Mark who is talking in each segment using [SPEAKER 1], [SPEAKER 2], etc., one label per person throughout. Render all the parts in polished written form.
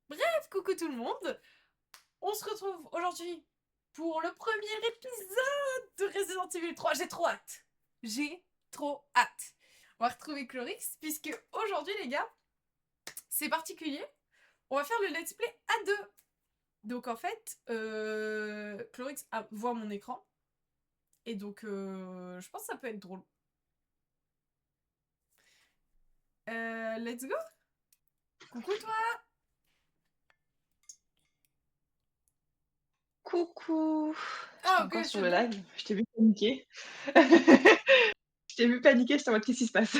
[SPEAKER 1] Bref, coucou tout le monde. On se retrouve aujourd'hui pour le premier épisode de Resident Evil 3. J'ai trop hâte. J'ai trop hâte. On va retrouver Chlorix puisque aujourd'hui les gars, c'est particulier. On va faire le let's play à deux. Donc en fait, Chlorix voit mon écran. Et donc je pense que ça peut être drôle. Let's go. Coucou toi.
[SPEAKER 2] Coucou! J'étais
[SPEAKER 1] Ah ok,
[SPEAKER 2] encore sur
[SPEAKER 1] c'est
[SPEAKER 2] le
[SPEAKER 1] bon.
[SPEAKER 2] live, je t'ai vu paniquer. Je t'ai vu paniquer, j'étais en mode qu'est-ce qui se passe?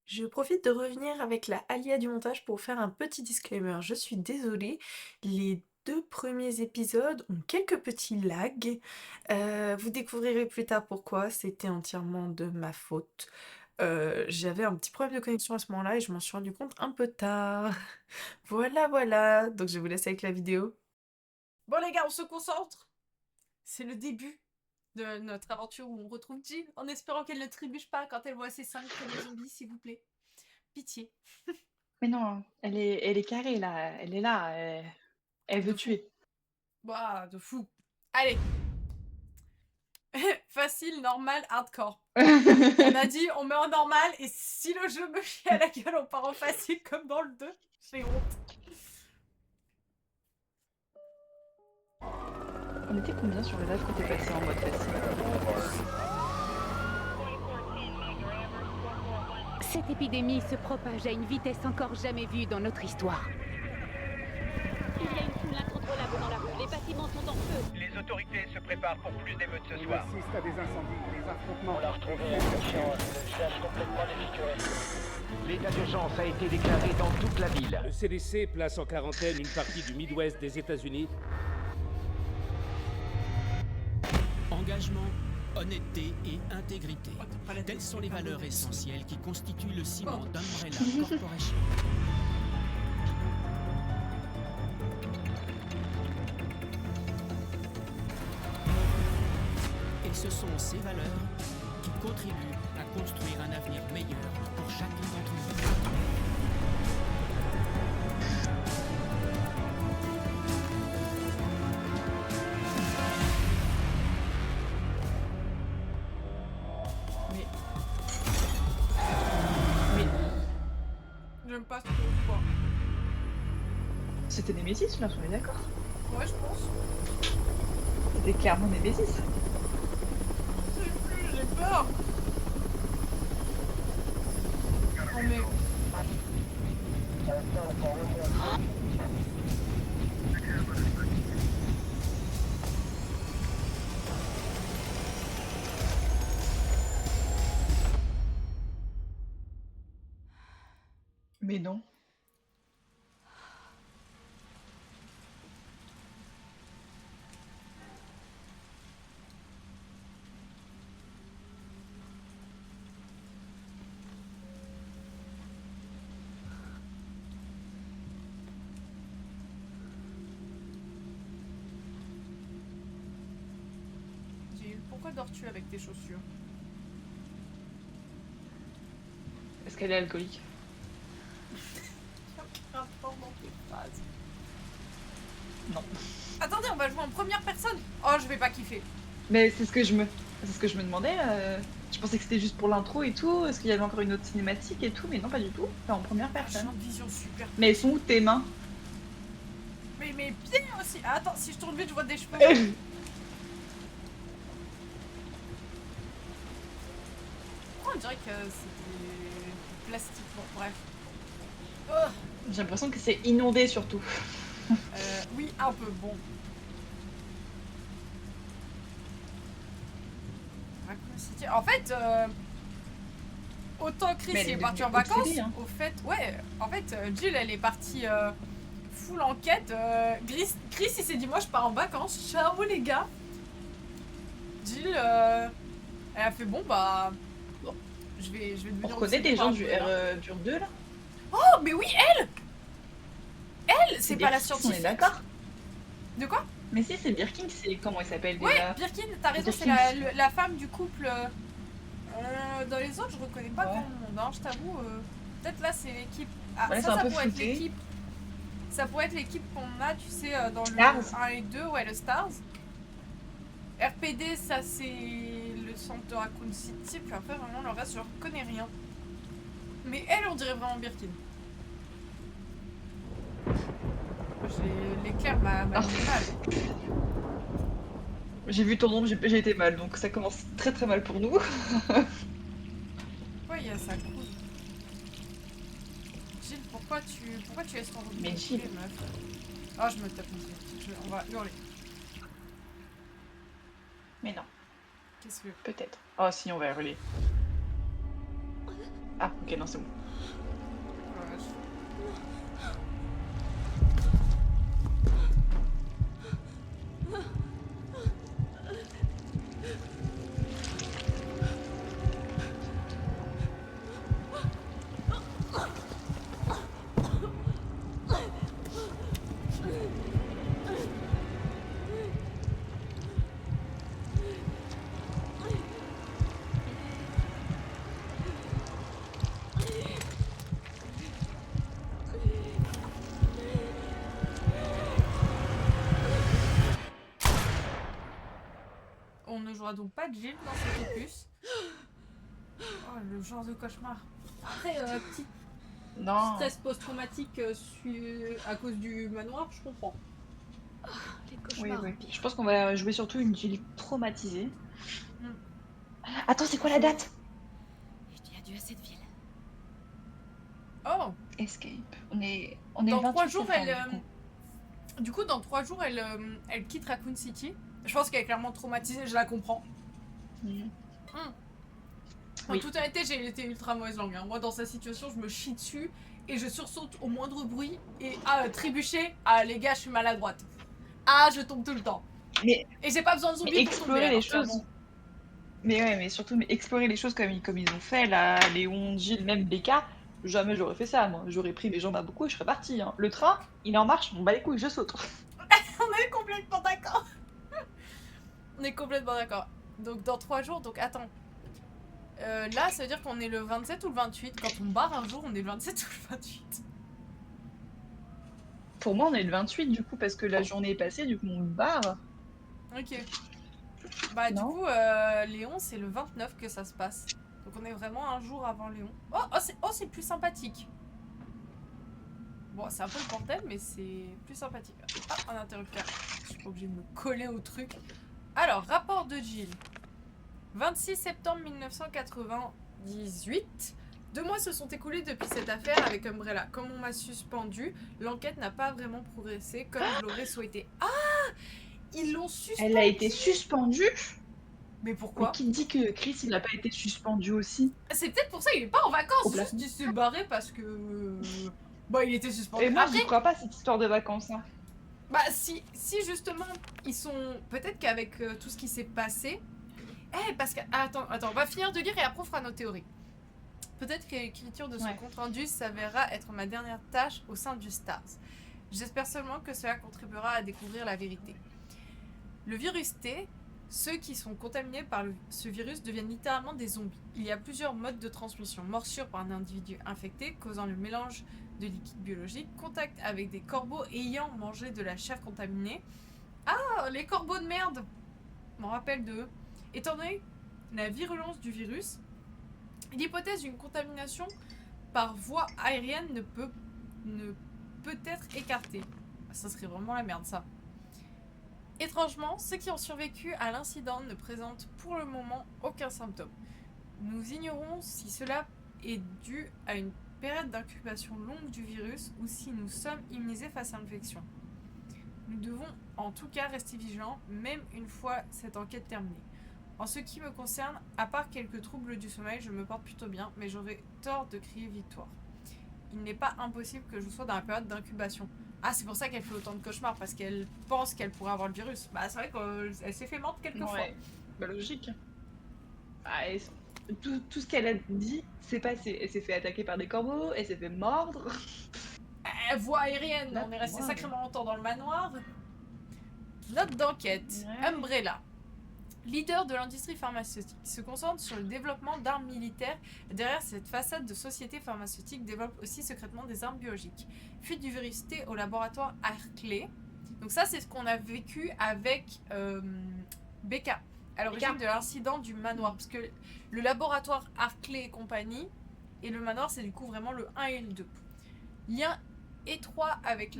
[SPEAKER 1] Je profite de revenir avec la Alia du montage pour faire un petit disclaimer. Je suis désolée, les 2 premiers épisodes ont quelques petits lags. Vous découvrirez plus tard pourquoi, c'était entièrement de ma faute. J'avais un petit problème de connexion à ce moment-là et je m'en suis rendu compte un peu tard. Voilà, voilà. Donc je vous laisse avec la vidéo. Bon les gars, on se concentre. C'est le début de notre aventure où on retrouve Jill, en espérant qu'elle ne trébuche pas quand elle voit ses 5 premiers zombies, s'il vous plaît. Pitié.
[SPEAKER 2] Mais non, elle est carrée là, elle est là, elle
[SPEAKER 1] De
[SPEAKER 2] veut
[SPEAKER 1] fou.
[SPEAKER 2] tuer.
[SPEAKER 1] Bah, de fou. Allez. Facile, normal, hardcore. On a dit, on met en normal, et si le jeu me chie à la gueule, on part en facile comme dans le 2. J'ai honte.
[SPEAKER 2] On était combien sur le live quand t'es passé en mode facile?
[SPEAKER 3] Cette épidémie se propage à une vitesse encore jamais vue dans notre histoire.
[SPEAKER 4] Il y a une foule incontrôlable dans la rue. Les bâtiments sont en feu.
[SPEAKER 5] Les autorités se préparent pour plus d'émeutes ce soir.
[SPEAKER 6] On assiste à des incendies, des affrontements.
[SPEAKER 5] On l'a retrouvé inconscient, le visage complètement défiguré.
[SPEAKER 7] L'état d'urgence a été déclaré dans toute la ville.
[SPEAKER 6] Le CDC place en quarantaine une partie du Midwest des États-Unis.
[SPEAKER 8] Engagement, honnêteté et intégrité. Telles sont les valeurs essentielles qui constituent le ciment d'Umbrella Corporation. Et ce sont ces valeurs qui contribuent à construire un avenir meilleur pour chacun d'entre nous.
[SPEAKER 2] Mais
[SPEAKER 1] J'aime pas ce que je vois.
[SPEAKER 2] c'était Nemesis là, on est d'accord?
[SPEAKER 1] Ouais, je pense.
[SPEAKER 2] C'était clairement Nemesis.
[SPEAKER 1] Je sais plus, j'ai peur. Oh mais...
[SPEAKER 2] Mais non.
[SPEAKER 1] Jill, pourquoi dors-tu avec tes chaussures?
[SPEAKER 2] Est-ce qu'elle est alcoolique?
[SPEAKER 1] Un rapport dans tes phrases.
[SPEAKER 2] Non.
[SPEAKER 1] Attendez, on va jouer en première personne. Oh, je vais pas kiffer.
[SPEAKER 2] Mais c'est ce que je me demandais. Je pensais que c'était juste pour l'intro et tout. Est-ce qu'il y avait encore une autre cinématique et tout? Mais non, pas du tout. C'est en première personne.
[SPEAKER 1] Champ de vision super.
[SPEAKER 2] Mais elles sont où tes mains?
[SPEAKER 1] Mais mes pieds aussi. Ah, attends, si je tourne vite, je vois des cheveux. Pourquoi on dirait que c'est du plastique? Bon, bref. Oh,
[SPEAKER 2] J'ai l'impression que c'est inondé surtout.
[SPEAKER 1] oui, un peu, bon. Raccoon City. En fait, autant Chris
[SPEAKER 2] Mais elle
[SPEAKER 1] il
[SPEAKER 2] est
[SPEAKER 1] est parti en
[SPEAKER 2] devenue
[SPEAKER 1] vacances,
[SPEAKER 2] obsédée, hein.
[SPEAKER 1] au fait, ouais, en fait, Jill elle est partie full enquête. Chris il s'est dit, moi je pars en vacances, ciao les gars. Jill, elle a fait bon, bah. Bon, je vais
[SPEAKER 2] On
[SPEAKER 1] devenir.
[SPEAKER 2] reconnaît
[SPEAKER 1] obsédée
[SPEAKER 2] des
[SPEAKER 1] par
[SPEAKER 2] gens
[SPEAKER 1] un
[SPEAKER 2] du
[SPEAKER 1] bonheur.
[SPEAKER 2] dur 2 là?
[SPEAKER 1] Oh, mais oui, elle! Elle, c'est pas la
[SPEAKER 2] Birkin, on est
[SPEAKER 1] scientifique.
[SPEAKER 2] d'accord?
[SPEAKER 1] De quoi?
[SPEAKER 2] Mais si, c'est Birkin, c'est comment il s'appelle
[SPEAKER 1] Ouais,
[SPEAKER 2] déjà?
[SPEAKER 1] Birkin, t'as raison, c'est
[SPEAKER 2] Birkin.
[SPEAKER 1] la femme du couple. Dans les autres, je reconnais pas
[SPEAKER 2] Ouais.
[SPEAKER 1] grand monde, hein, je t'avoue. Peut-être là, c'est l'équipe... Ah,
[SPEAKER 2] Ouais, c'est
[SPEAKER 1] ça
[SPEAKER 2] un peu
[SPEAKER 1] pourrait être
[SPEAKER 2] flouté.
[SPEAKER 1] l'équipe... Ça pourrait être l'équipe qu'on a, tu sais, dans
[SPEAKER 2] Stars.
[SPEAKER 1] le 1 et 2, ouais, le Stars. RPD, ça c'est le centre de Raccoon City, puis après vraiment le reste je reconnais rien. Mais elle on dirait vraiment Birkin. L'éclair m'a mis mal.
[SPEAKER 2] J'ai vu ton nombre, j'ai été mal, donc ça commence très très mal pour nous.
[SPEAKER 1] Pourquoi il y a ça cool? Gilles, pourquoi tu laisses ton robot
[SPEAKER 2] Mais Gilles.
[SPEAKER 1] couler, meuf? Oh je me tape une Gilles, on va hurler.
[SPEAKER 2] Mais non,
[SPEAKER 1] Qu'est-ce que...
[SPEAKER 2] peut-être. Oh si, on va hurler. Ah, ok, non, c'est bon.
[SPEAKER 1] Oh la vache. On ne jouera donc pas de Gilles dans cet opus. Oh, le genre de cauchemar.
[SPEAKER 9] Après, petit
[SPEAKER 2] Non.
[SPEAKER 9] stress post-traumatique à cause du manoir, je comprends.
[SPEAKER 3] Les
[SPEAKER 2] Oui,
[SPEAKER 3] cauchemars.
[SPEAKER 2] oui. Je pense qu'on va jouer surtout une Jill traumatisée.
[SPEAKER 1] Mm.
[SPEAKER 2] Attends, c'est quoi la date?
[SPEAKER 3] Je dis adieu à cette ville.
[SPEAKER 1] Oh,
[SPEAKER 2] Escape. On est le
[SPEAKER 1] dans
[SPEAKER 2] 28
[SPEAKER 1] 3 jours,
[SPEAKER 2] septembre,
[SPEAKER 1] elle... Du coup, dans 3 jours, elle quitte Raccoon City. Je pense qu'elle est clairement traumatisée, je la comprends.
[SPEAKER 2] du coup.
[SPEAKER 1] En
[SPEAKER 2] Oui.
[SPEAKER 1] toute honnêteté, j'ai été ultra mauvaise langue. Hein. Moi, dans sa situation, je me chie dessus et je sursaute au moindre bruit. Et trébucher, les gars, je suis maladroite. Ah, je tombe tout le temps.
[SPEAKER 2] Mais-
[SPEAKER 1] Et j'ai pas besoin de
[SPEAKER 2] Mais
[SPEAKER 1] zombies pour
[SPEAKER 2] explorer
[SPEAKER 1] tomber.
[SPEAKER 2] les
[SPEAKER 1] alors,
[SPEAKER 2] choses.
[SPEAKER 1] clairement.
[SPEAKER 2] Mais ouais, mais surtout mais explorer les choses comme ils ont fait, là, Léon, Gilles, même Becca. Jamais j'aurais fait ça, moi. J'aurais pris mes jambes à beaucoup et je serais partie. Hein. Le train, il est en marche, on bat les couilles, je saute.
[SPEAKER 1] On est complètement d'accord. On est complètement d'accord. Donc, dans 3 jours, donc attends. Là, ça veut dire qu'on est le 27 ou le 28. Quand on barre un jour, on est le 27 ou le 28.
[SPEAKER 2] Pour moi, on est le 28 du coup, parce que la journée est passée, du coup, on barre.
[SPEAKER 1] Ok. Bah, du
[SPEAKER 2] Non.
[SPEAKER 1] coup, Léon, c'est le 29 que ça se passe. Donc, on est vraiment un jour avant Léon. C'est plus sympathique. Bon, c'est un peu le bordel, mais c'est plus sympathique. Ah, un interrupteur. Je suis pas obligée de me coller au truc. Alors, rapport de Jill. 26 septembre 1998. 2 mois se sont écoulés depuis cette affaire avec Umbrella. Comme on m'a suspendu, l'enquête n'a pas vraiment progressé comme je l'aurais souhaité. Ah! Ils l'ont suspendu.
[SPEAKER 2] Elle a été suspendue.
[SPEAKER 1] Mais
[SPEAKER 2] Mais
[SPEAKER 1] pourquoi?
[SPEAKER 2] qui dit que Chris, il n'a pas été suspendu aussi?
[SPEAKER 1] C'est peut-être pour ça qu'il est pas en vacances.
[SPEAKER 2] Au
[SPEAKER 1] Juste il s'est barré parce que... Bah, il était suspendu.
[SPEAKER 2] Et moi,
[SPEAKER 1] Après,
[SPEAKER 2] j'y crois pas cette histoire de vacances. Hein.
[SPEAKER 1] bah si justement, ils sont... Peut-être qu'avec tout ce qui s'est passé... parce que... Attends, on va finir de lire et après on fera nos théories. Peut-être que l'écriture de ce
[SPEAKER 2] Ouais.
[SPEAKER 1] compte-rendu s'avérera être ma dernière tâche au sein du Stars. J'espère seulement que cela contribuera à découvrir la vérité. Le virus T, ceux qui sont contaminés par ce virus deviennent littéralement des zombies. Il y a plusieurs modes de transmission. Morsure par un individu infecté, causant le mélange de liquide biologique. Contact avec des corbeaux ayant mangé de la chair contaminée. Ah, les corbeaux de merde! Je m'en rappelle d'eux. Étant donné la virulence du virus, l'hypothèse d'une contamination par voie aérienne ne peut être écartée. Ça serait vraiment la merde, ça. Étrangement, ceux qui ont survécu à l'incident ne présentent pour le moment aucun symptôme. Nous ignorons si cela est dû à une période d'incubation longue du virus ou si nous sommes immunisés face à l'infection. Nous devons en tout cas rester vigilants, même une fois cette enquête terminée. En ce qui me concerne, à part quelques troubles du sommeil, je me porte plutôt bien, mais j'aurais tort de crier victoire. Il n'est pas impossible que je sois dans la période d'incubation. Ah, c'est pour ça qu'elle fait autant de cauchemars, parce qu'elle pense qu'elle pourrait avoir le virus. Bah, c'est vrai qu'elle s'est fait mordre quelques fois.
[SPEAKER 2] Ouais. Bah, logique. Ah, tout ce qu'elle a dit s'est passé. Elle s'est fait attaquer par des corbeaux, elle s'est fait mordre.
[SPEAKER 1] Voie aérienne,
[SPEAKER 2] Là,
[SPEAKER 1] on est resté
[SPEAKER 2] ouais.
[SPEAKER 1] sacrément longtemps dans le manoir. Note d'enquête.
[SPEAKER 2] Ouais.
[SPEAKER 1] Umbrella. leader de l'industrie pharmaceutique, se concentre sur le développement d'armes militaires. Derrière cette façade de société pharmaceutique, développe aussi secrètement des armes biologiques. Fuite du virus T au laboratoire Arclay. Donc ça, c'est ce qu'on a vécu avec Becca, à l'origine de l'incident du manoir. Parce que le laboratoire Arclay et compagnie, et le manoir, c'est du coup vraiment le 1 et le 2. Lien étroit avec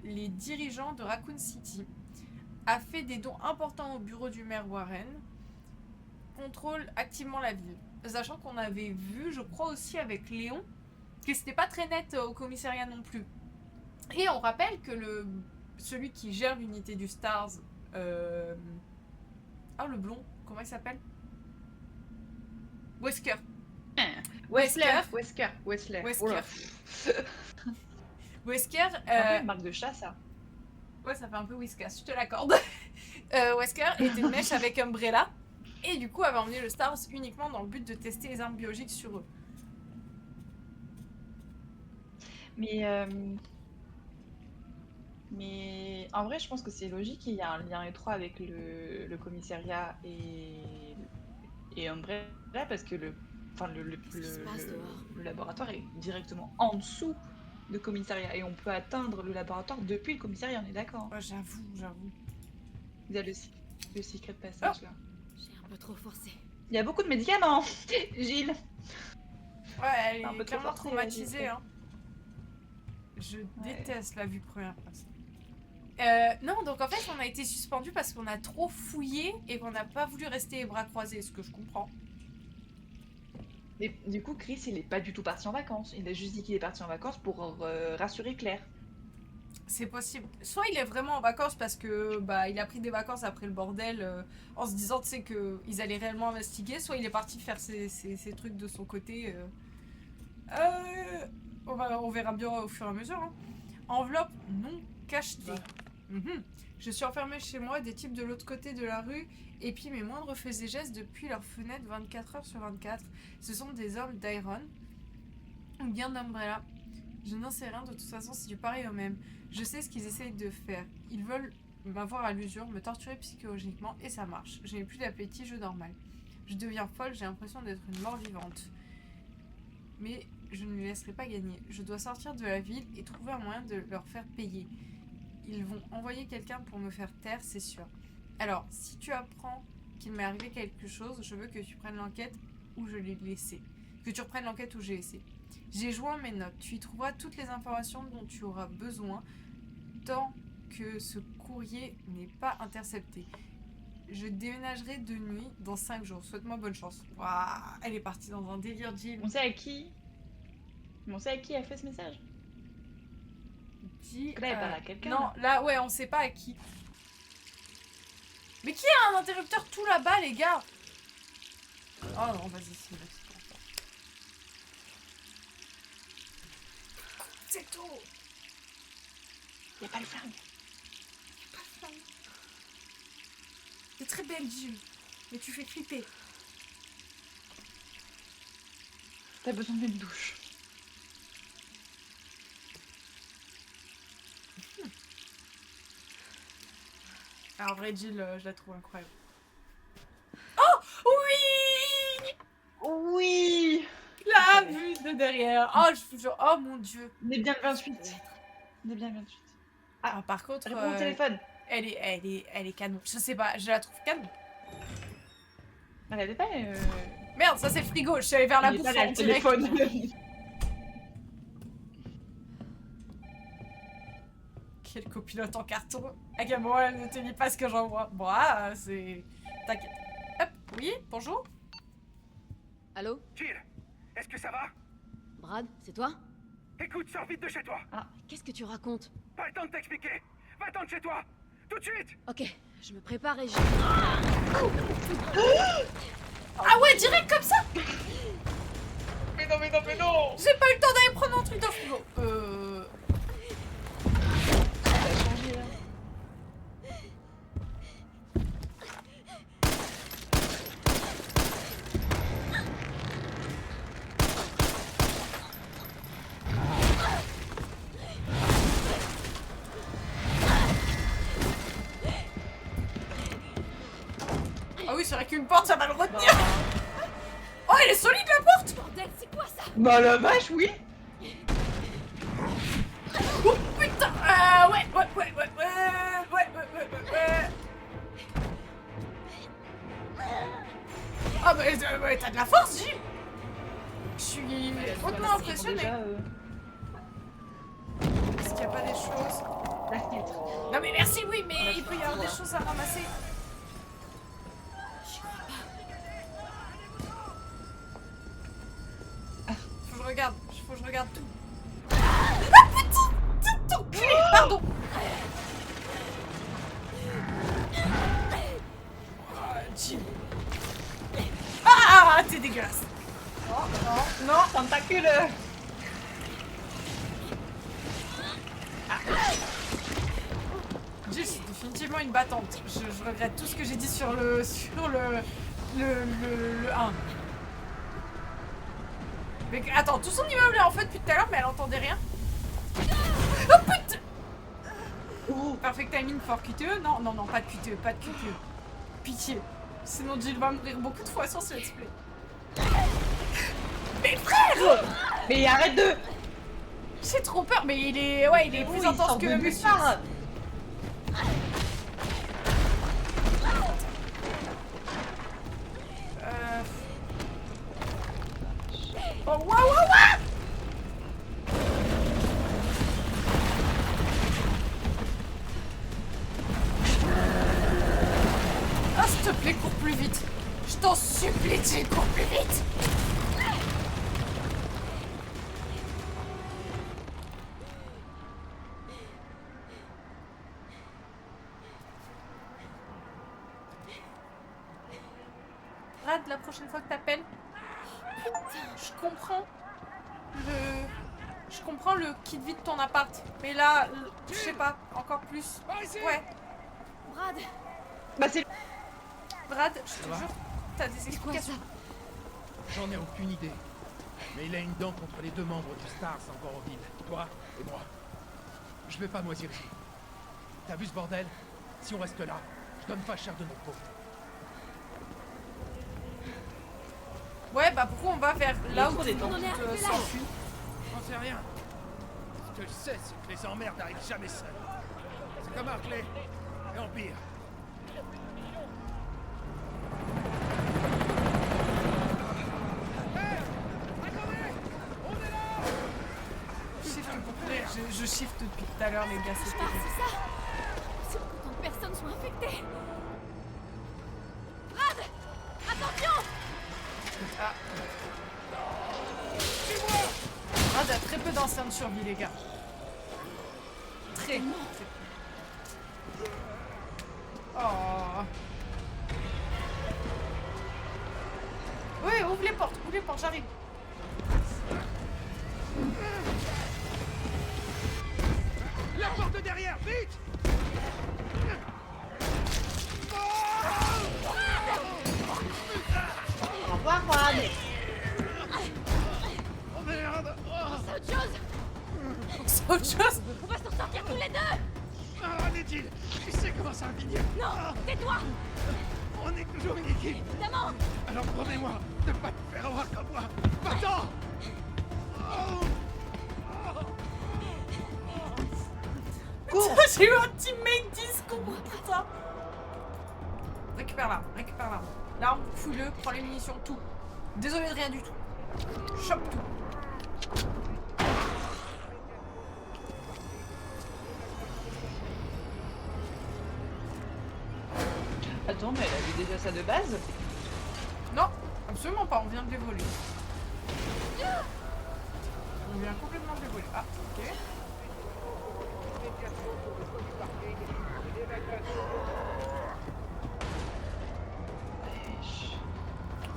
[SPEAKER 1] les dirigeants de Raccoon City. A fait des dons importants au bureau du maire Warren, contrôle activement la ville. Sachant qu'on avait vu, je crois aussi avec Léon, que c'était pas très net au commissariat non plus. Et on rappelle que celui qui gère l'unité du Stars, le blond, comment il s'appelle? Wesker.
[SPEAKER 2] Wesker.
[SPEAKER 1] Wesker.
[SPEAKER 2] C'est une marque de chat, ça.
[SPEAKER 1] Ouais, ça fait un peu Whiskas, je te l'accorde. Wesker était une mèche avec Umbrella et du coup avait emmené le Stars uniquement dans le but de tester les armes biologiques sur eux.
[SPEAKER 2] Mais en vrai, je pense que c'est logique, il y a un lien étroit avec le commissariat et Umbrella parce que le laboratoire est directement en dessous de commissariat et on peut atteindre le laboratoire depuis le commissariat, on est d'accord?
[SPEAKER 1] Ouais, j'avoue.
[SPEAKER 2] Il y a le secret passage là.
[SPEAKER 3] J'ai un peu trop forcé.
[SPEAKER 2] Il y a beaucoup de médicaments, Gilles.
[SPEAKER 1] Ouais, elle
[SPEAKER 2] un peu
[SPEAKER 1] est
[SPEAKER 2] trop
[SPEAKER 1] clairement
[SPEAKER 2] forcé,
[SPEAKER 1] traumatisée.
[SPEAKER 2] Gilles.
[SPEAKER 1] Hein. Je déteste la vue première personne. Non, donc en fait, on a été suspendu parce qu'on a trop fouillé et qu'on n'a pas voulu rester les bras croisés, ce que je comprends.
[SPEAKER 2] Mais du coup, Chris, il est pas du tout parti en vacances. Il a juste dit qu'il est parti en vacances pour rassurer Claire.
[SPEAKER 1] C'est possible. Soit il est vraiment en vacances parce que il a pris des vacances après le bordel en se disant tu sais qu'ils allaient réellement investiguer, soit il est parti faire ses trucs de son côté. On verra bien au fur et à mesure. Hein. Enveloppe non cachetée. Je suis enfermée chez moi, des types de l'autre côté de la rue, et puis mes moindres faits et gestes depuis leur fenêtre 24 heures sur 24. Ce sont des hommes d'Iron ou bien d'Umbrella. Je n'en sais rien, de toute façon c'est du pareil au même. Je sais ce qu'ils essayent de faire. Ils veulent m'avoir à l'usure, me torturer psychologiquement, et ça marche. Je n'ai plus d'appétit, je dors mal. Je deviens folle, j'ai l'impression d'être une mort vivante. Mais je ne les laisserai pas gagner. Je dois sortir de la ville et trouver un moyen de leur faire payer. Ils vont envoyer quelqu'un pour me faire taire, c'est sûr. Alors, si tu apprends qu'il m'est arrivé quelque chose, je veux que tu prennes l'enquête où je l'ai laissée. Que tu reprennes l'enquête où j'ai laissé. J'ai joint mes notes. Tu y trouveras toutes les informations dont tu auras besoin tant que ce courrier n'est pas intercepté. Je déménagerai de nuit dans 5 jours. Souhaite-moi bonne chance. Waouh, elle est partie dans un délire, Jill.
[SPEAKER 2] On sait à qui a fait ce message?
[SPEAKER 1] Qui
[SPEAKER 2] Là, elle parle à quelqu'un.
[SPEAKER 1] Non, là, ouais, on sait pas à qui. Mais qui a un interrupteur tout là-bas, les gars? Oh non, vas-y, c'est tout.
[SPEAKER 2] Y a pas le flingue.
[SPEAKER 1] T'es très belle, Jill. Mais tu fais flipper.
[SPEAKER 2] T'as besoin d'une douche.
[SPEAKER 1] Alors, en vrai, Jill, je la trouve incroyable. Oh oui!
[SPEAKER 2] Oui!
[SPEAKER 1] La vue de derrière. Oh, je vous jure. Oh mon dieu.
[SPEAKER 2] On est bien le 28. On est bien le 28.
[SPEAKER 1] Ah, par contre,
[SPEAKER 2] Réponds au téléphone.
[SPEAKER 1] elle est canon. Je sais pas, je la trouve canon.
[SPEAKER 2] Elle avait pas.
[SPEAKER 1] Merde, ça c'est le frigo. Je suis allée vers la
[SPEAKER 2] Il est
[SPEAKER 1] bouffe
[SPEAKER 2] pas là,
[SPEAKER 1] en
[SPEAKER 2] le
[SPEAKER 1] direct.
[SPEAKER 2] téléphone.
[SPEAKER 1] Quel copilote en carton. À quel moment elle ne te lit pas ce que j'envoie. Bon, ah, c'est... T'inquiète. Hop, oui, bonjour.
[SPEAKER 3] Allô?
[SPEAKER 5] Jill, est-ce que ça va?
[SPEAKER 3] Brad, c'est toi?
[SPEAKER 5] Écoute, sors vite de chez toi.
[SPEAKER 3] Qu'est-ce que tu racontes?
[SPEAKER 5] Pas le temps de t'expliquer. Va-t'en de chez toi. Tout de suite.
[SPEAKER 3] Ok, je me prépare et je...
[SPEAKER 1] Ah ouais, direct comme ça.
[SPEAKER 2] Mais non.
[SPEAKER 1] J'ai pas eu le temps d'aller prendre un truc dans le frigo.
[SPEAKER 2] Ça a changé là.
[SPEAKER 1] oui, c'est vrai qu'une porte, ça va le retenir. Oh, elle est solide la porte.
[SPEAKER 4] Bordel, c'est quoi ça?
[SPEAKER 2] Bah la vache, oui.
[SPEAKER 1] Oh putain. Ouais. Ah bah ouais, t'as de la force, Gilles. Je suis hautement impressionnée.
[SPEAKER 2] Déjà,
[SPEAKER 1] Est-ce qu'il n'y a pas des choses?
[SPEAKER 2] la fenêtre.
[SPEAKER 1] Non mais merci, oui, mais il peut y avoir des choses à ramasser. Faut que je regarde tout. Ah petit enculé, pardon. Jim. Ah, t'es dégueulasse.
[SPEAKER 2] Non, tentacule.
[SPEAKER 1] Jill, c'est définitivement une battante. Je regrette tout ce que j'ai dit sur le 1. Mais attends, tout son immeuble est en feu depuis tout à l'heure, mais elle entendait rien. Oh putain! Perfect timing for QTE. Non, pas de QTE, pas de QTE. Pitié. Sinon Jill va mourir beaucoup de fois sur ce let's play. Mais frère!
[SPEAKER 2] Mais arrête de...
[SPEAKER 1] J'ai trop peur, mais il est plus intense que Monsieur. Oh, waouh! Ah, s'il te plaît, cours plus vite. Je t'en supplie, Jill, cours plus vite. Brad, la prochaine fois que t'appelles, je comprends le kit vide ton appart, mais là, je sais pas, encore plus. Ouais,
[SPEAKER 4] Brad,
[SPEAKER 2] Bah c'est...
[SPEAKER 1] Brad, je te jure, t'as des explications.
[SPEAKER 10] J'en ai aucune idée. Mais il a une dent contre les deux membres du Stars encore en ville. Toi et moi. Je vais pas moisir ici. T'as vu ce bordel? Si on reste là, je donne pas cher de notre peau.
[SPEAKER 1] Ouais, bah pourquoi on va vers là où
[SPEAKER 2] trop
[SPEAKER 1] tout le
[SPEAKER 2] détendu.
[SPEAKER 1] monde
[SPEAKER 4] On est arrivé là.
[SPEAKER 1] s'enfuit?
[SPEAKER 10] J'en sais rien. Ce que je sais, c'est que les emmerdes n'arrivent jamais seuls. C'est comme Hartley et Empire.
[SPEAKER 1] Je shift depuis tout à l'heure, les gars, c'est
[SPEAKER 4] c'est
[SPEAKER 1] terrible.
[SPEAKER 4] ça. C'est qu'autant de personnes sont infectées. Brad, attention.
[SPEAKER 1] Ah. Brad a très peu d'instinct de survie, les gars. Très. Oh. Ouais, ouvre les portes, j'arrive.
[SPEAKER 10] La porte derrière, vite!
[SPEAKER 2] Au revoir, Brad.
[SPEAKER 10] Oh merde!
[SPEAKER 4] C'est autre chose.
[SPEAKER 1] C'est autre chose.
[SPEAKER 4] On va s'en sortir tous les deux.
[SPEAKER 10] Ah, Nedil, tu sais comment ça va finir?
[SPEAKER 4] Non, tais-toi.
[SPEAKER 10] On est toujours une équipe!
[SPEAKER 4] Évidemment.
[SPEAKER 10] Alors promets-moi de pas te faire avoir comme moi! Va-t'en!
[SPEAKER 1] Putain, j'ai eu un teammate disco, putain. Récupère l'arme. L'arme, fouille-le, prends les munitions, tout. Désolé de rien du tout. Chope tout.
[SPEAKER 2] Attends, mais elle avait déjà ça de base?
[SPEAKER 1] Non, absolument pas, on vient de les voler. On vient complètement de les voler. Ah, ok.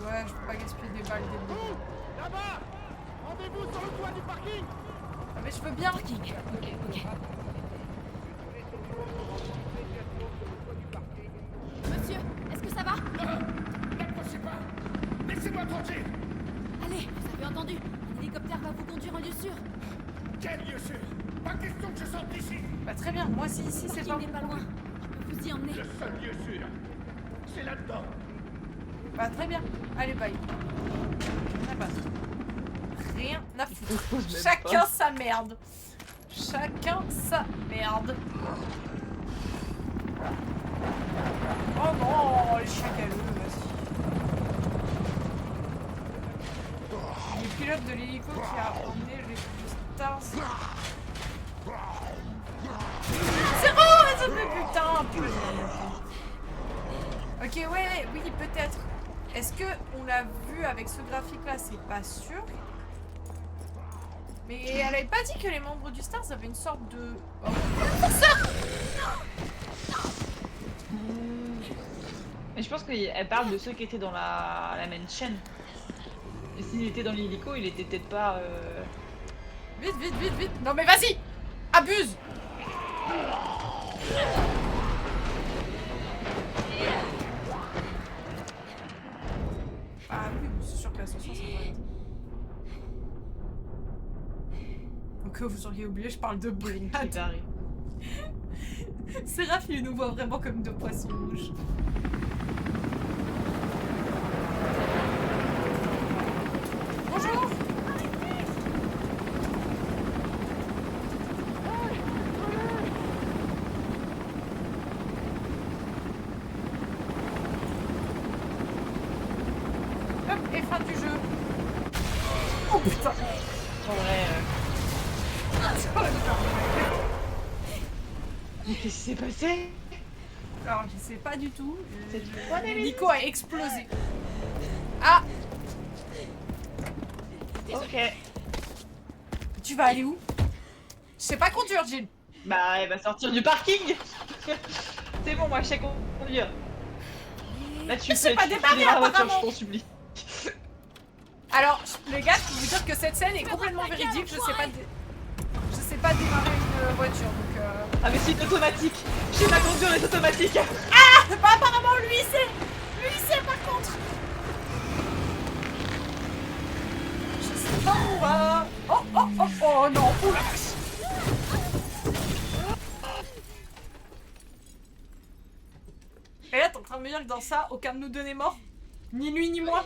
[SPEAKER 1] Ouais, je peux pas gaspiller des balles dès le début.
[SPEAKER 10] Là-bas! Rendez-vous sur le toit du parking!
[SPEAKER 1] Ah, mais je veux bien.
[SPEAKER 4] Ok. Monsieur, est-ce que ça va?
[SPEAKER 10] N'approchez pas! Laissez-moi tranquille!
[SPEAKER 4] Allez, vous avez entendu. Un hélicoptère va vous conduire en lieu sûr.
[SPEAKER 10] Quel lieu sûr! Pas question que je sorte d'ici!
[SPEAKER 1] Bah très bien, moi si ici c'est
[SPEAKER 4] Il
[SPEAKER 1] pas
[SPEAKER 4] n'est pas loin. Je peux vous y emmener.
[SPEAKER 10] Le seul lieu sûr, c'est là-dedans!
[SPEAKER 9] Bah très bien. Allez, bye. Ah bah. Rien à foutre. Chacun sa merde. Chacun sa merde. Oh non, les chiens galeux, vas-y. Le pilote de l'hélico qui a emmené les stars. Zéro, ça fait putain, Ok, ouais, oui, peut-être. Est-ce que on l'a vu avec ce graphique-là? C'est pas sûr. Mais elle avait pas dit que les membres du Stars avaient une sorte de... Oh,
[SPEAKER 2] Mais je pense qu'elle parle de ceux qui étaient dans la même chaîne. Et s'il était dans l'hélico, il était peut-être pas...
[SPEAKER 9] Vite, vite, vite, vite. Non mais vas-y. Abuse. Ah oui, c'est sûr que l'ascension, ça va être... Que vous auriez oublié, je parle de Brinade. Séraph, il nous voit vraiment comme deux poissons rouges. Bonjour. Hop, et fin du jeu. Oh putain.
[SPEAKER 2] En vrai... Mais qu'est-ce qui s'est passé?
[SPEAKER 9] Alors, je sais pas du tout.
[SPEAKER 2] Nico
[SPEAKER 9] a explosé. Ah.
[SPEAKER 2] Ok.
[SPEAKER 9] Tu vas aller où? Je sais pas conduire, Jill.
[SPEAKER 2] Bah, elle va sortir du parking. C'est bon, moi je sais conduire. Là, tu
[SPEAKER 9] sais pas démarrer,
[SPEAKER 2] la voiture,
[SPEAKER 9] apparemment.
[SPEAKER 2] je t'en supplie.
[SPEAKER 9] Alors, les gars, je peux vous dire que cette scène est complètement véridique. Je sais pas démarrer une voiture, donc
[SPEAKER 2] Ah mais c'est une automatique. Je sais pas conduire les automatiques.
[SPEAKER 9] Ah, bah apparemment lui c'est par contre. Je sais pas où on va. Oh oh oh oh non, oh la vache. Et là t'es en train de me dire que dans ça, aucun de nous deux n'est mort? Ni lui ni moi?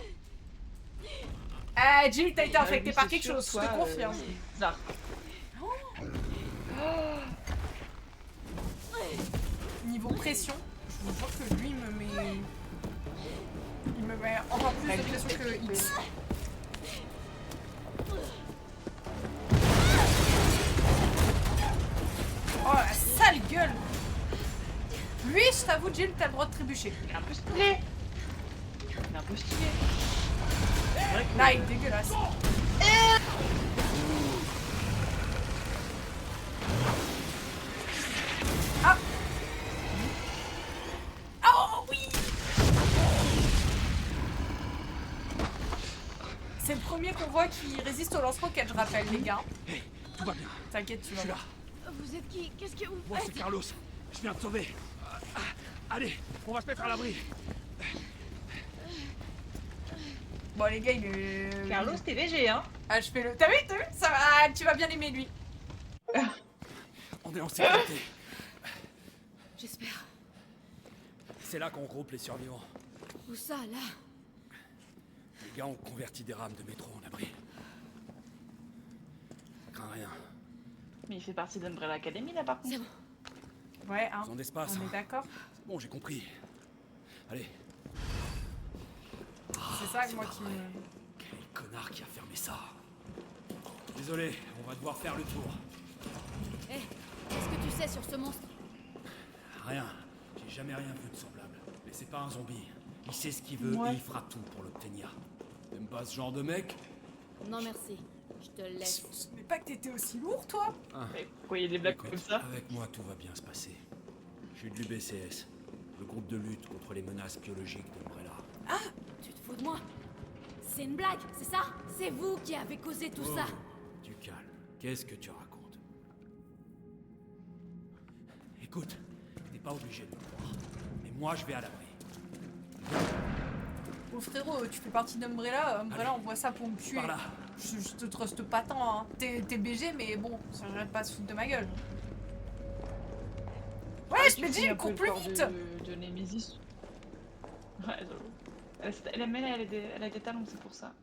[SPEAKER 9] Jill, t'as été infecté par quelque chose, je te confirme.
[SPEAKER 2] Bizarre.
[SPEAKER 9] Niveau pression, je vous jure que lui il me met encore plus de pression que X. Oh la sale gueule. Lui, je t'avoue, Jill, t'as le droit de trébucher.
[SPEAKER 2] Il est un peu stylé. Il est un peu stylé.
[SPEAKER 9] Là, il est dégueulasse. Ah. Oh oui. C'est le premier qu'on voit qui résiste au lance-roquette, je rappelle, les gars.
[SPEAKER 5] Hey, tout va bien.
[SPEAKER 9] T'inquiète, tu vas
[SPEAKER 5] Je suis là.
[SPEAKER 9] voir.
[SPEAKER 3] Vous êtes qui? Qu'est-ce que vous
[SPEAKER 5] Moi, c'est Carlos. Je viens te sauver. Allez, on va se mettre à l'abri.
[SPEAKER 9] Bon, les gars, il est...
[SPEAKER 2] Carlos, t'es VG, hein?
[SPEAKER 9] Ah, je fais le... T'as vu? Ça va, tu vas bien aimer, lui.
[SPEAKER 5] On est en sécurité.
[SPEAKER 3] J'espère.
[SPEAKER 5] C'est là qu'on regroupe les survivants.
[SPEAKER 3] Où ça, là?
[SPEAKER 5] Les gars ont converti des rames de métro en abri. Je crains rien.
[SPEAKER 2] Mais il fait partie d'Umbrella Academy, là, par contre.
[SPEAKER 3] C'est bon.
[SPEAKER 9] Ouais, hein.
[SPEAKER 5] Zone d'espace.
[SPEAKER 9] On est d'accord?
[SPEAKER 5] C'est bon, j'ai compris. Allez.
[SPEAKER 9] C'est ça, moi qui me...
[SPEAKER 5] Quel connard qui a fermé ça. Désolé, on va devoir faire le tour.
[SPEAKER 3] Hé, qu'est-ce que tu sais sur ce monstre?
[SPEAKER 5] Rien. J'ai jamais rien vu de semblable. Mais c'est pas un zombie. Il sait ce qu'il veut
[SPEAKER 2] Ouais.
[SPEAKER 5] et il fera tout pour l'obtenir. T'aimes pas ce genre de mec?
[SPEAKER 3] Non merci, je te le laisse.
[SPEAKER 9] Je savais pas que t'étais aussi lourd, toi.
[SPEAKER 2] Mais pourquoi il y a des blagues
[SPEAKER 5] Écoute,
[SPEAKER 2] comme ça?
[SPEAKER 5] avec moi, tout va bien se passer. Je suis de l'UBCS, le groupe de lutte contre les menaces biologiques d'Umbrella.
[SPEAKER 3] Ah, tu te fous de moi? C'est une blague, c'est ça? C'est vous qui avez causé tout ça.
[SPEAKER 5] Du calme. Qu'est-ce que tu racontes? Écoute, t'es pas obligé de me croire. Mais moi, je vais à l'abri.
[SPEAKER 9] Oh frérot, tu fais partie d'Umbrella. Umbrella, on voit ça pour me tuer.
[SPEAKER 5] Par là.
[SPEAKER 9] Je te truste pas tant, hein. T'es BG, mais bon, ça n'arrête pas de se foutre de ma gueule. Ouais, je me dis, il court plus vite.
[SPEAKER 2] De Nemesis. Ouais, j'avoue. Elle a des talons, c'est pour ça.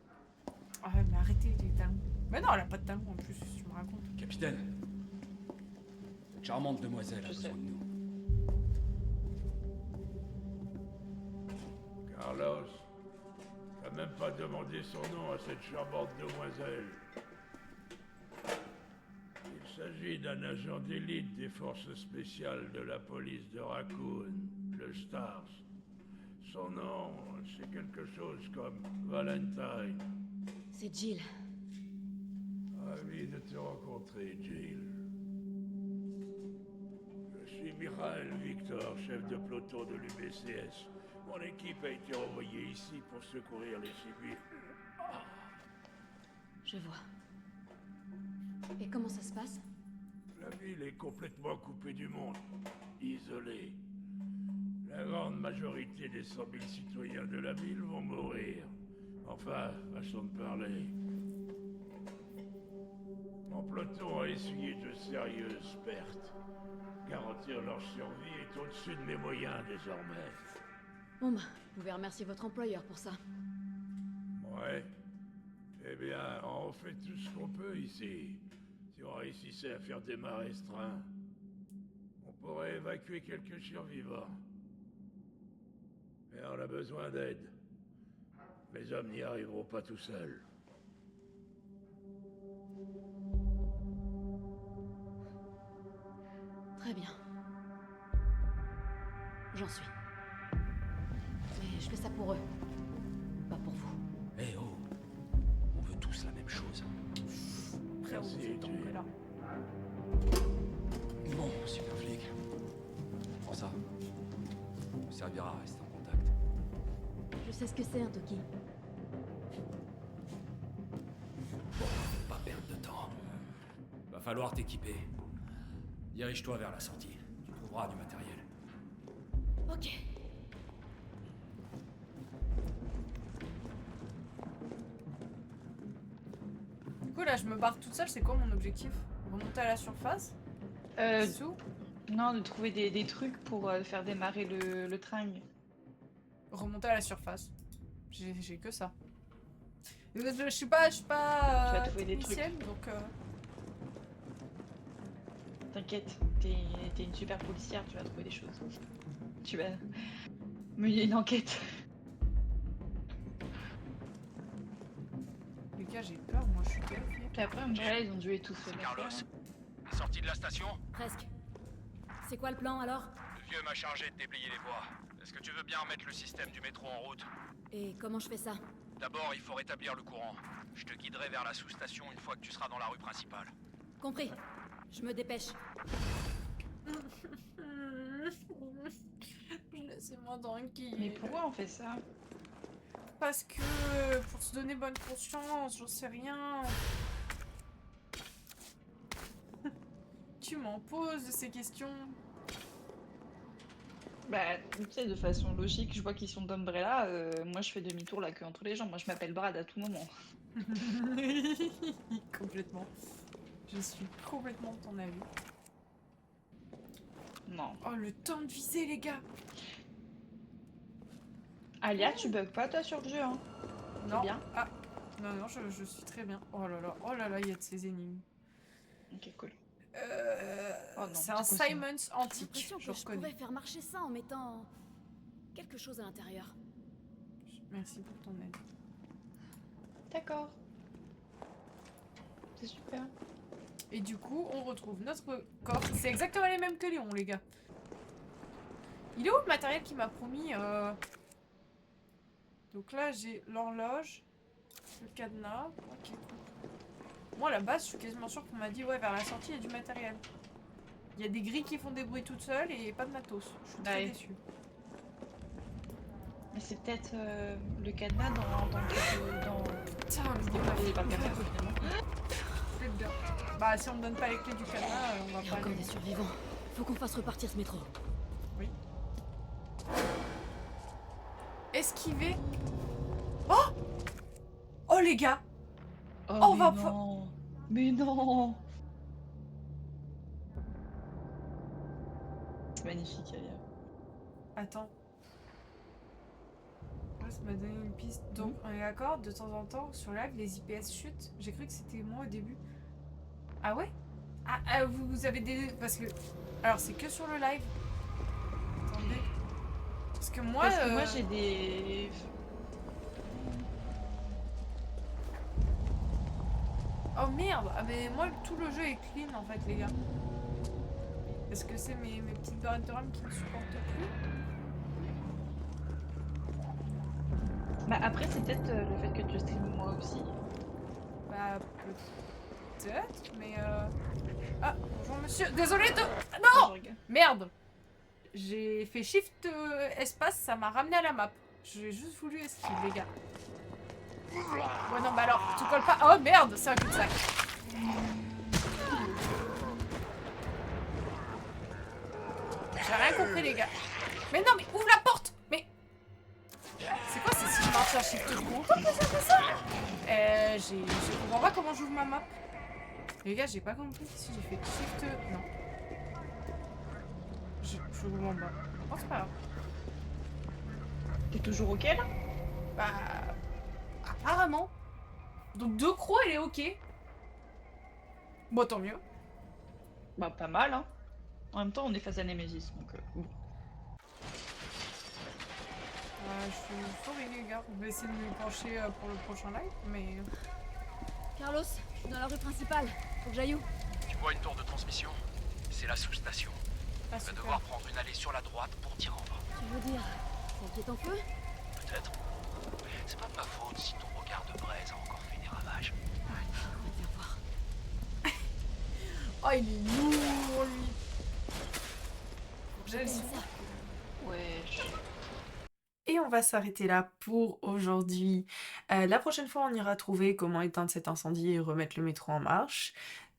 [SPEAKER 9] Ah, mais arrêtez les talons. Mais non, elle a pas de talons en plus, si tu me racontes.
[SPEAKER 5] Capitaine, cette charmante demoiselle a
[SPEAKER 2] Je sais.
[SPEAKER 5] besoin de nous.
[SPEAKER 11] Carlos, t'as même pas demandé son nom à cette charmante demoiselle. Il s'agit d'un agent d'élite des forces spéciales de la police de Raccoon, le Stars. Son nom, c'est quelque chose comme Valentine.
[SPEAKER 3] C'est Jill.
[SPEAKER 11] Ravi de te rencontrer, Jill. Je suis Mikhail Victor, chef de peloton de l'UBCS. Mon équipe a été envoyée ici pour secourir les civils.
[SPEAKER 3] Je vois. Et comment ça se passe?
[SPEAKER 11] La ville est complètement coupée du monde, isolée. La grande majorité des 100 000 citoyens de la ville vont mourir. Enfin, façon de parler. Mon peloton a essuyé de sérieuses pertes. Garantir leur survie est au-dessus de mes moyens désormais.
[SPEAKER 3] Bon bah, vous pouvez remercier votre employeur pour ça.
[SPEAKER 11] Ouais. Eh bien, on fait tout ce qu'on peut ici. Si on réussissait à faire démarrer ce train, on pourrait évacuer quelques survivants. Mais on a besoin d'aide. Les hommes n'y arriveront pas tout seuls.
[SPEAKER 3] Très bien. J'en suis. Mais je fais ça pour eux. Pas pour vous.
[SPEAKER 5] Eh oh, on veut tous la même chose.
[SPEAKER 9] Frérot,
[SPEAKER 11] Merci,
[SPEAKER 9] vous êtes tombé
[SPEAKER 11] Jill.
[SPEAKER 9] là.
[SPEAKER 5] Bon, super flic. Prends ça. Ça me servira à rester en contact.
[SPEAKER 3] Je sais ce que c'est un Toki.
[SPEAKER 5] Bon, pas perdre de temps. Va falloir t'équiper. Dirige-toi vers la sortie. Tu trouveras du matériel.
[SPEAKER 3] Ok.
[SPEAKER 9] Du coup, là, je me barre toute seule, c'est quoi mon objectif? Remonter à la surface? Sous?
[SPEAKER 2] Non, de trouver des trucs pour faire démarrer le train.
[SPEAKER 9] Remonter à la surface. J'ai que ça. Je suis pas
[SPEAKER 2] Tu vas trouver des trucs.
[SPEAKER 9] technicienne, donc
[SPEAKER 2] T'inquiète, t'es une super policière, tu vas trouver des choses. Tu vas mener une enquête.
[SPEAKER 9] les gars, j'ai peur, moi je suis terrifiée.
[SPEAKER 2] Puis après, Umbrella, ils ont dû étouffer.
[SPEAKER 10] C'est
[SPEAKER 2] la
[SPEAKER 10] Carlos.
[SPEAKER 2] ferme.
[SPEAKER 10] Sorti de la station?
[SPEAKER 3] Presque. C'est quoi le plan alors?
[SPEAKER 10] Le vieux m'a chargé de déblayer les voies. Est-ce que tu veux bien remettre le système du métro en route?
[SPEAKER 3] Et comment je fais ça?
[SPEAKER 10] D'abord, il faut rétablir le courant. Je te guiderai vers la sous-station une fois que tu seras dans la rue principale.
[SPEAKER 3] Compris. Je me dépêche.
[SPEAKER 9] Laissez-moi tranquille.
[SPEAKER 2] Mais pourquoi on fait ça?
[SPEAKER 9] Parce que pour se donner bonne conscience, j'en sais rien. Tu m'en poses de ces questions.
[SPEAKER 2] Bah, tu sais, de façon logique, je vois qu'ils sont d'Umbrella, moi je fais demi-tour la queue entre les jambes. Moi je m'appelle Brad à tout moment.
[SPEAKER 9] Complètement. Je suis complètement de ton avis.
[SPEAKER 2] Non.
[SPEAKER 9] Oh, le temps de viser, les gars.
[SPEAKER 2] Alia, tu bugs pas toi sur le jeu, hein?
[SPEAKER 9] Non.
[SPEAKER 2] bien.
[SPEAKER 9] Ah, non, non, je suis très bien. Oh là là, il y a de ces énigmes.
[SPEAKER 2] Ok, cool.
[SPEAKER 9] C'est
[SPEAKER 2] Oh non,
[SPEAKER 9] un
[SPEAKER 2] c'est quoi ça?
[SPEAKER 9] Simons
[SPEAKER 3] J'ai
[SPEAKER 9] antique,
[SPEAKER 3] l'impression
[SPEAKER 9] je
[SPEAKER 3] que je pourrais
[SPEAKER 9] reconnais.
[SPEAKER 3] faire marcher ça en mettant quelque chose à l'intérieur.
[SPEAKER 9] Merci pour ton aide.
[SPEAKER 2] D'accord. C'est super.
[SPEAKER 9] Et du coup, on retrouve notre corps. C'est exactement les mêmes que Léon, les gars. Il est où le matériel qu'il m'a promis Donc là, j'ai l'horloge, le cadenas. Ok, cool. Moi, à la base, je suis quasiment sûre qu'on m'a dit, ouais, vers la sortie, il y a du matériel. Il y a des grilles qui font des bruits toutes seules et pas de matos. Je suis très
[SPEAKER 2] Ouais.
[SPEAKER 9] déçue.
[SPEAKER 2] Mais c'est peut-être le cadenas dans
[SPEAKER 9] Putain, mais
[SPEAKER 2] il est pas cadenas, finalement.
[SPEAKER 9] faites bien. Bah, si on me donne pas les clés du cadenas, on va
[SPEAKER 3] Il y a
[SPEAKER 9] pas
[SPEAKER 3] encore
[SPEAKER 9] aller.
[SPEAKER 3] des survivants. Faut qu'on fasse repartir ce métro.
[SPEAKER 9] Oui. Esquiver. Oh! Oh, les gars!
[SPEAKER 2] Oh,
[SPEAKER 9] On
[SPEAKER 2] mais
[SPEAKER 9] va
[SPEAKER 2] non. Mais non. C'est magnifique, Alia.
[SPEAKER 9] Attends. Ça m'a donné une piste. Donc, on est d'accord, de temps en temps, sur live, les IPS chutent. J'ai cru que c'était moi au début. Ah ouais? Vous avez des... Parce que... Alors, c'est que sur le live. Attendez. Parce que moi...
[SPEAKER 2] Parce que moi j'ai des...
[SPEAKER 9] Oh merde! Ah mais moi, tout le jeu est clean, en fait, les gars. Est-ce que c'est mes petites barrettes de RAM qui ne supportent plus?
[SPEAKER 2] Bah après c'est peut-être le fait que tu streames moi aussi.
[SPEAKER 9] Bah, peut-être, mais Ah, bonjour monsieur. Désolé de... Ah, non! Merde! J'ai fait shift espace, ça m'a ramené à la map. J'ai juste voulu esquive, les gars. Ouais, non, bah alors, tu colles pas... Oh merde, c'est un cul-de-sac. J'ai rien compris, les gars. Mais non, mais ouvre la porte! Mais... C'est quoi, c'est si je marche à shift gros? Je comprends pas comment j'ouvre ma map. Les gars, j'ai pas compris si j'ai fait shift... Non. Je vous mens pas. Oh, c'est pas grave.
[SPEAKER 2] T'es toujours ok là?
[SPEAKER 9] Bah... Apparemment. Donc de crocs, elle est ok. Bon, tant mieux.
[SPEAKER 2] Bah pas mal hein. En même temps on est face à Nemesis donc bon.
[SPEAKER 9] Je suis sorry les gars. On va essayer de me pencher pour le prochain live, mais...
[SPEAKER 3] Carlos, je suis dans la rue principale. Faut que j'aille où?
[SPEAKER 12] Tu vois une tour de transmission? C'est la sous-station.
[SPEAKER 9] Ah,
[SPEAKER 12] Tu vas
[SPEAKER 9] super.
[SPEAKER 12] devoir prendre une allée sur la droite pour t'y rendre.
[SPEAKER 3] Tu veux dire celle qui est en feu?
[SPEAKER 12] Peut-être. C'est pas de ma faute si ton regard de braise a encore fait des ravages.
[SPEAKER 3] On va te faire voir.
[SPEAKER 9] Oh, il est lourd, lui. J'aime ça.
[SPEAKER 2] Ouais.
[SPEAKER 1] Et on va s'arrêter là pour aujourd'hui. La prochaine fois, on ira trouver comment éteindre cet incendie et remettre le métro en marche.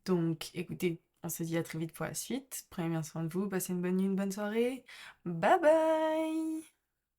[SPEAKER 1] Donc, écoutez, on se dit à très vite pour la suite. Prenez bien soin de vous, passez une bonne nuit, une bonne soirée. Bye bye!